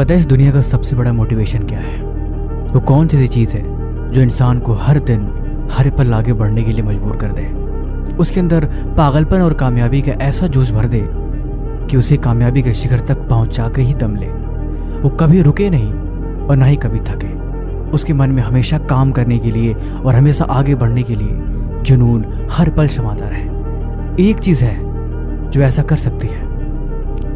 पता है इस दुनिया का सबसे बड़ा मोटिवेशन क्या है? वो कौन सी चीज़ है जो इंसान को हर दिन हर पल आगे बढ़ने के लिए मजबूर कर दे, उसके अंदर पागलपन और कामयाबी का ऐसा जोश भर दे कि उसे कामयाबी के शिखर तक पहुंचा के ही दम ले। वो कभी रुके नहीं और ना ही कभी थके। उसके मन में हमेशा काम करने के लिए और हमेशा आगे बढ़ने के लिए जुनून हर पल समाता रहे। एक चीज़ है जो ऐसा कर सकती है,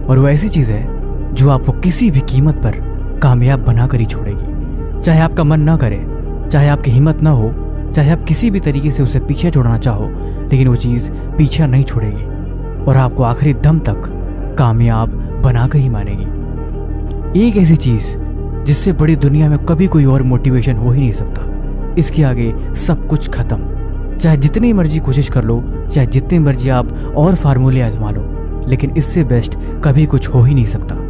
और वो ऐसी चीज़ है जो आपको किसी भी कीमत पर कामयाब बनाकर ही छोड़ेगी। चाहे आपका मन ना करे, चाहे आपकी हिम्मत ना हो, चाहे आप किसी भी तरीके से उसे पीछे छोड़ना चाहो, लेकिन वो चीज़ पीछा नहीं छोड़ेगी और आपको आखिरी दम तक कामयाब बनाकर ही मानेगी। एक ऐसी चीज़ जिससे बड़ी दुनिया में कभी कोई और मोटिवेशन हो ही नहीं सकता। इसके आगे सब कुछ खत्म। चाहे जितनी मर्जी कोशिश कर लो, चाहे जितनी मर्जी आप और फार्मूले आजमा लो, लेकिन इससे बेस्ट कभी कुछ हो ही नहीं सकता।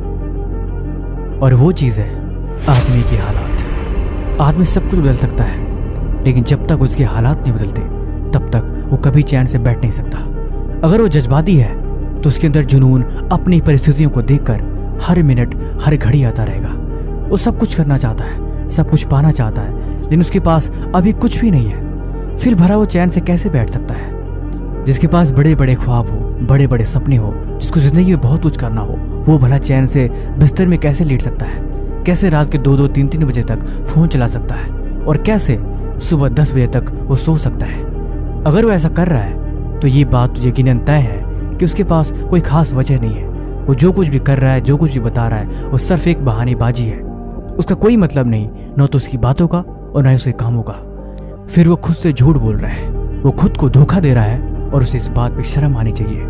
और वो चीज़ है आदमी के हालात। आदमी सब कुछ बदल सकता है, लेकिन जब तक उसके हालात नहीं बदलते तब तक वो कभी चैन से बैठ नहीं सकता। अगर वो जज्बाती है तो उसके अंदर जुनून अपनी परिस्थितियों को देखकर हर मिनट हर घड़ी आता रहेगा। वो सब कुछ करना चाहता है, सब कुछ पाना चाहता है, लेकिन उसके पास अभी कुछ भी नहीं है। फिर भरा वो चैन से कैसे बैठ सकता है? जिसके पास बड़े बड़े ख्वाब हो, बड़े बड़े सपने हो, जिसको जिंदगी में बहुत कुछ करना हो, वो भला चैन से बिस्तर में कैसे लेट सकता है? कैसे रात के 2-2, 3-3 बजे तक फोन चला सकता है? और कैसे सुबह 10 बजे तक वो सो सकता है? अगर वो ऐसा कर रहा है तो ये बात तो यकीनन तय है कि उसके पास कोई खास वजह नहीं है। वो जो कुछ भी कर रहा है, जो कुछ भी बता रहा है, वो सिर्फ एक बहानेबाजी है। उसका कोई मतलब नहीं, न तो उसकी बातों का और न ही उसके कामों का। फिर वो खुद से झूठ बोल रहा है, वो खुद को धोखा दे रहा है, और उसे इस बात पे शर्म आनी चाहिए।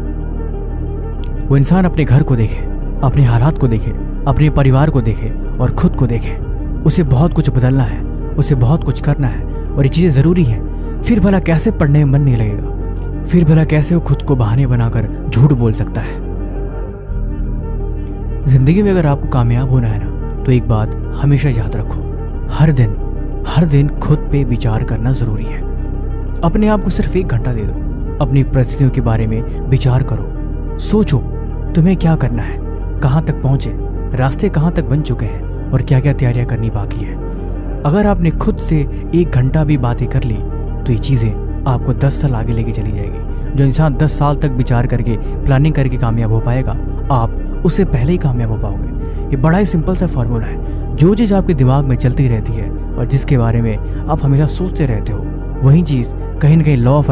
वो इंसान अपने घर को देखे, अपने हालात को देखे, अपने परिवार को देखे और खुद को देखे। उसे बहुत कुछ बदलना है, उसे बहुत कुछ करना है, और ये चीज़ें ज़रूरी हैं। फिर भला कैसे पढ़ने में मन नहीं लगेगा? फिर भला कैसे वो खुद को बहाने बनाकर झूठ बोल सकता है? जिंदगी में अगर आपको कामयाब होना है ना, तो एक बात हमेशा याद रखो, हर दिन खुद पे विचार करना ज़रूरी है। अपने आप को सिर्फ 1 घंटा दे दो, अपनी परिस्थितियों के बारे में विचार करो। सोचो तुम्हें क्या करना है, कहाँ तक पहुँचे, रास्ते कहाँ तक बन चुके हैं और क्या क्या तैयारियाँ करनी बाकी है। अगर आपने खुद से 1 घंटा भी बातें कर ली तो ये चीज़ें आपको 10 साल आगे लेके चली जाएगी। जो इंसान 10 साल तक विचार करके, प्लानिंग करके कामयाब हो पाएगा, आप उससे पहले ही कामयाब हो पाओगे। ये बड़ा ही सिंपल सा फॉर्मूला है। जो चीज़ आपके दिमाग में चलती रहती है और जिसके बारे में आप हमेशा सोचते रहते हो, वही चीज़ कहीं ना कहीं लॉ ऑफ